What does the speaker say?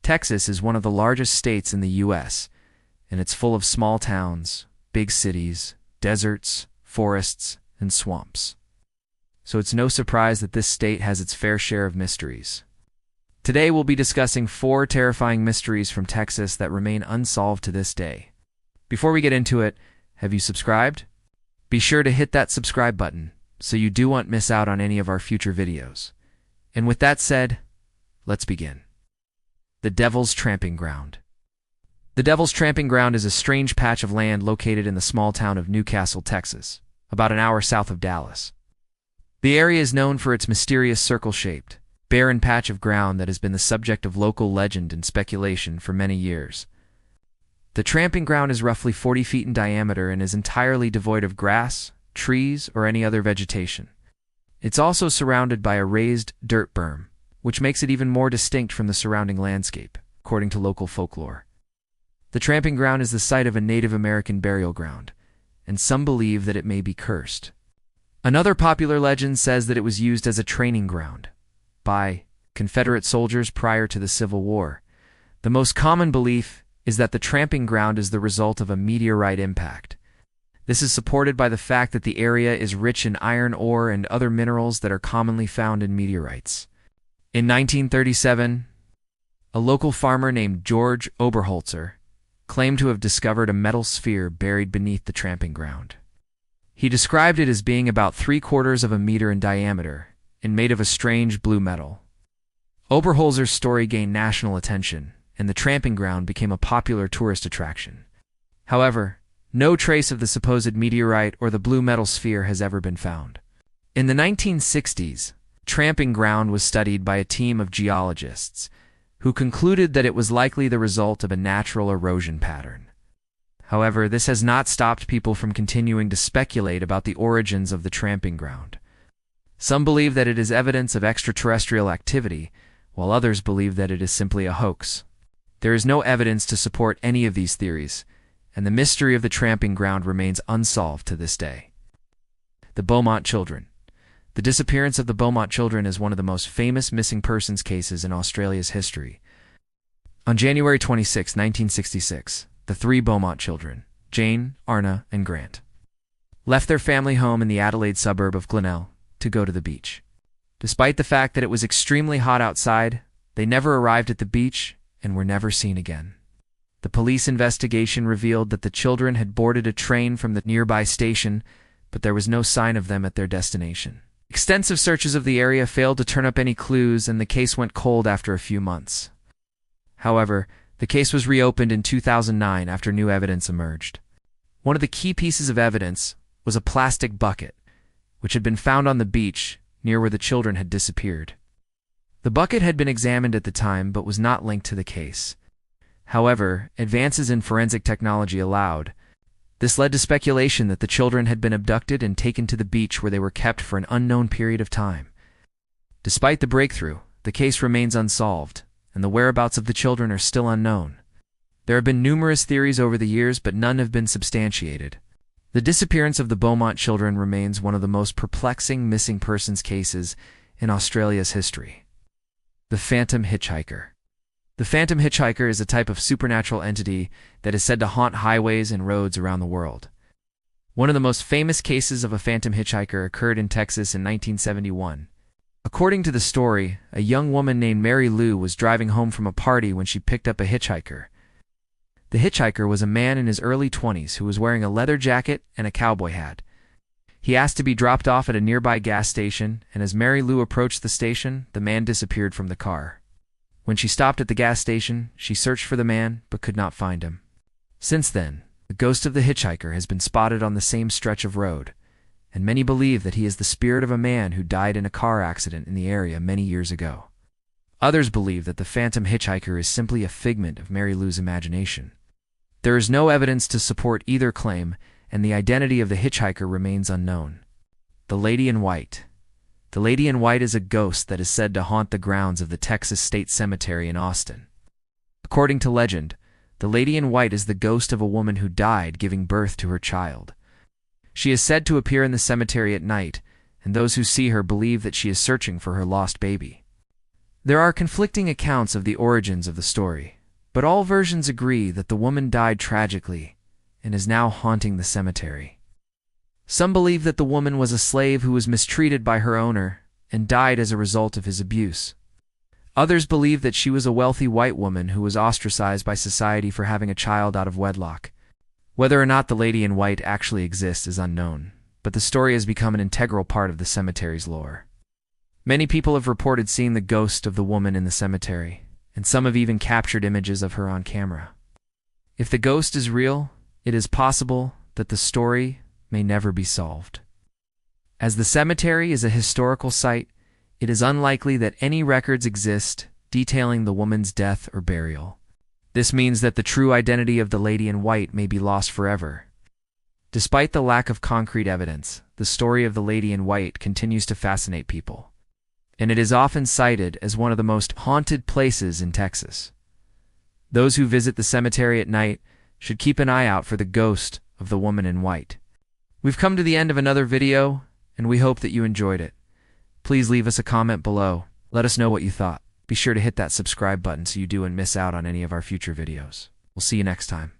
Texas is one of the largest states in the U.S., and it's full of small towns, big cities, deserts, forests, and swamps. So it's no surprise that this state has its fair share of mysteries. Today we'll be discussing 4 terrifying mysteries from Texas that remain unsolved to this day. Before we get into it, have you subscribed? Be sure to hit that subscribe button so you won't miss out on any of our future videos. And with that said, let's begin. The Devil's Tramping Ground. The Devil's Tramping Ground is a strange patch of land located in the small town of Newcastle, Texas, about an hour south of Dallas. The area is known for its mysterious circle-shaped, barren patch of ground that has been the subject of local legend and speculation for many years. The tramping ground is roughly 40 feet in diameter and is entirely devoid of grass, trees, or any other vegetation. It's also surrounded by a raised dirt berm, which makes it even more distinct from the surrounding landscape, according to local folklore. The tramping ground is the site of a Native American burial ground, and some believe that it may be cursed. Another popular legend says that it was used as a training ground by Confederate soldiers prior to the Civil War. The most common belief is that the tramping ground is the result of a meteorite impact. This is supported by the fact that the area is rich in iron ore and other minerals that are commonly found in meteorites. In 1937, a local farmer named George Oberholzer claimed to have discovered a metal sphere buried beneath the tramping ground. He described it as being about 3/4 of a meter in diameter and made of a strange blue metal. Oberholzer's story gained national attention, and the tramping ground became a popular tourist attraction. However, no trace of the supposed meteorite or the blue metal sphere has ever been found. In the 1960s, tramping ground was studied by a team of geologists who concluded that it was likely the result of a natural erosion pattern. However, this has not stopped people from continuing to speculate about the origins of the tramping ground. Some believe that it is evidence of extraterrestrial activity, while others believe that it is simply a hoax. There is no evidence to support any of these theories, and the mystery of the tramping ground remains unsolved to this day. The Beaumont Children. The disappearance of the Beaumont children is one of the most famous missing persons cases in Australia's history. On January 26, 1966, the 3 Beaumont children, Jane, Arna, and Grant, left their family home in the Adelaide suburb of Glenelg to go to the beach. Despite the fact that it was extremely hot outside, they never arrived at the beach and were never seen again. The police investigation revealed that the children had boarded a train from the nearby station, but there was no sign of them at their destination. Extensive searches of the area failed to turn up any clues, and the case went cold after a few months. However, the case was reopened in 2009 after new evidence emerged. One of the key pieces of evidence was a plastic bucket, which had been found on the beach near where the children had disappeared. The bucket had been examined at the time but was not linked to the case. However, advances in forensic technology allowed. This led to speculation that the children had been abducted and taken to the beach where they were kept for an unknown period of time. Despite the breakthrough, the case remains unsolved, and the whereabouts of the children are still unknown. There have been numerous theories over the years, but none have been substantiated. The disappearance of the Beaumont children remains one of the most perplexing missing persons cases in Australia's history. The Phantom Hitchhiker. The Phantom Hitchhiker is a type of supernatural entity that is said to haunt highways and roads around the world. One of the most famous cases of a phantom hitchhiker occurred in Texas in 1971. According to the story, a young woman named Mary Lou was driving home from a party when she picked up a hitchhiker. The hitchhiker was a man in his early 20s who was wearing a leather jacket and a cowboy hat. He asked to be dropped off at a nearby gas station, and as Mary Lou approached the station, the man disappeared from the car. When she stopped at the gas station, she searched for the man but could not find him. Since then, the ghost of the hitchhiker has been spotted on the same stretch of road, and many believe that he is the spirit of a man who died in a car accident in the area many years ago. Others believe that the phantom hitchhiker is simply a figment of Mary Lou's imagination. There is no evidence to support either claim, and the identity of the hitchhiker remains unknown. The Lady in White. The Lady in White is a ghost that is said to haunt the grounds of the Texas State Cemetery in Austin. According to legend, the Lady in White is the ghost of a woman who died giving birth to her child. She is said to appear in the cemetery at night, and those who see her believe that she is searching for her lost baby. There are conflicting accounts of the origins of the story, but all versions agree that the woman died tragically and is now haunting the cemetery. Some believe that the woman was a slave who was mistreated by her owner and died as a result of his abuse. Others believe that she was a wealthy white woman who was ostracized by society for having a child out of wedlock. Whether or not the lady in white actually exists is unknown, but the story has become an integral part of the cemetery's lore. Many people have reported seeing the ghost of the woman in the cemetery, and some have even captured images of her on camera. If the ghost is real, it is possible that the story may never be solved. As the cemetery is a historical site, it is unlikely that any records exist detailing the woman's death or burial. This means that the true identity of the lady in white may be lost forever. Despite the lack of concrete evidence, the story of the lady in white continues to fascinate people, and it is often cited as one of the most haunted places in Texas. Those who visit the cemetery at night should keep an eye out for the ghost of the woman in white. We've come to the end of another video, and we hope that you enjoyed it. Please leave us a comment below. Let us know what you thought. Be sure to hit that subscribe button so you don't miss out on any of our future videos. We'll see you next time.